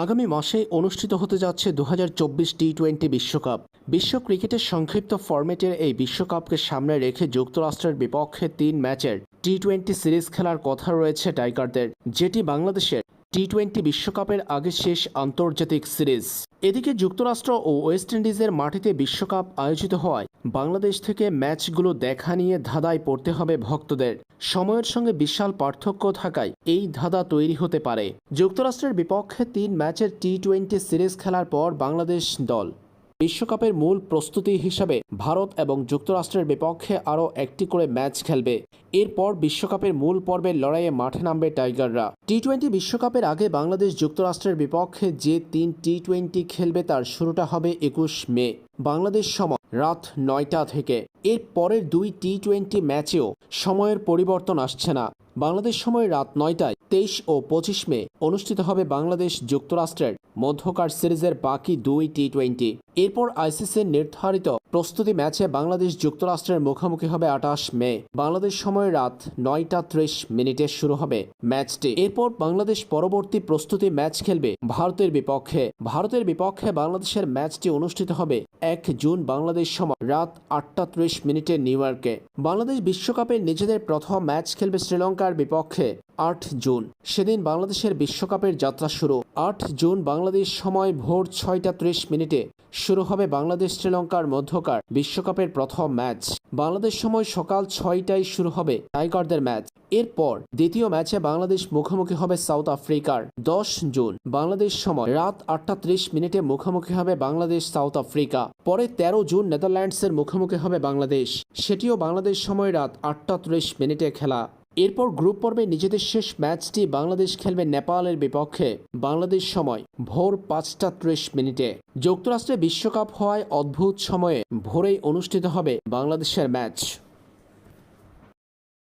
আগামী মাসে অনুষ্ঠিত হতে যাচ্ছে 2024 টি-20 বিশ্বকাপ। বিশ্ব ক্রিকেটের সংক্ষিপ্ত ফরম্যাটের এই বিশ্বকাপকে সামনে রেখে যুক্তরাষ্ট্রের বিপক্ষে 3 ম্যাচের টি-20 সিরিজ খেলার কথা রয়েছে টাইগারদের, যেটি বাংলাদেশের টি-20 বিশ্বকাপের আগে শেষ আন্তর্জাতিক সিরিজ। এদিকে যুক্তরাষ্ট্র ও ওয়েস্ট ইন্ডিজের মাটিতে বিশ্বকাপ আয়োজিত হওয়ায় বাংলাদেশ থেকে ম্যাচগুলো দেখা নিয়ে ধাঁধায় পড়তে হবে ভক্তদের। সময়ের সঙ্গে বিশাল পার্থক্য থাকায় এই ধাঁধা তৈরি হতে পারে। যুক্তরাষ্ট্রের বিপক্ষে 3 ম্যাচের টি-20 সিরিজ খেলার পর বাংলাদেশ দল বিশ্বকাপের মূল প্রস্তুতি হিসাবে ভারত এবং যুক্তরাষ্ট্রের বিপক্ষে আরও একটি করে ম্যাচ খেলবে। এরপর বিশ্বকাপের মূল পর্বের লড়াইয়ে মাঠে নামবে টাইগাররা। টি-20 বিশ্বকাপের আগে বাংলাদেশ যুক্তরাষ্ট্রের বিপক্ষে যে 3 টি-20 খেলবে তার শুরুটা হবে 21 মে বাংলাদেশ সময় রাত 9টা থেকে। এর পরের 2 টি-20 ম্যাচেও সময়ের পরিবর্তন আসছে না। বাংলাদেশ সময় রাত 9টায় 23 ও 25 মে অনুষ্ঠিত হবে বাংলাদেশ যুক্তরাষ্ট্রের মধ্যকার সিরিজের বাকি 2 টি-20। এরপর আইসিসির নির্ধারিত প্রস্তুতি ম্যাচে বাংলাদেশ যুক্তরাষ্ট্রের মুখোমুখি হবে 28 মে বাংলাদেশ সময় রাত 9টা 30 মিনিটে শুরু হবে ম্যাচটি। এরপর বাংলাদেশ পরবর্তী প্রস্তুতি ম্যাচ খেলবে ভারতের বিপক্ষে। ভারতের বিপক্ষে বাংলাদেশের ম্যাচটি অনুষ্ঠিত হবে 1 জুন বাংলাদেশ সময় রাত 8টা 30 মিনিটে নিউ ইয়র্কে। বাংলাদেশ বিশ্বকাপে নিজেদের প্রথম ম্যাচ খেলবে শ্রীলঙ্কার বিপক্ষে 8 জুন। সেদিন বাংলাদেশের বিশ্বকাপের যাত্রা শুরু। 8 জুন বাংলাদেশ সময় ভোর 6টা 30 মিনিটে শুরু হবে বাংলাদেশ শ্রীলঙ্কার মধ্যকার বিশ্বকাপের প্রথম ম্যাচ। বাংলাদেশ সময় সকাল 6টায় শুরু হবে টাইগারদের ম্যাচ। এরপর দ্বিতীয় ম্যাচে বাংলাদেশ মুখোমুখি হবে সাউথ আফ্রিকার। 10 জুন বাংলাদেশ সময় রাত 8টা 30 মিনিটে মুখোমুখি হবে বাংলাদেশ সাউথ আফ্রিকা। পরে 13 জুন নেদারল্যান্ডসের মুখোমুখি হবে বাংলাদেশ। সেটিও বাংলাদেশ সময় রাত 8টা 30 মিনিটে খেলা। এরপর গ্রুপ পর্বে নিজেদের শেষ ম্যাচটি বাংলাদেশ খেলবে নেপালের বিপক্ষে বাংলাদেশ সময় ভোর 5টা 30 মিনিটে। যুক্তরাষ্ট্রে বিশ্বকাপ হওয়ায় অদ্ভুত সময়ে ভোরেই অনুষ্ঠিত হবে বাংলাদেশের ম্যাচ।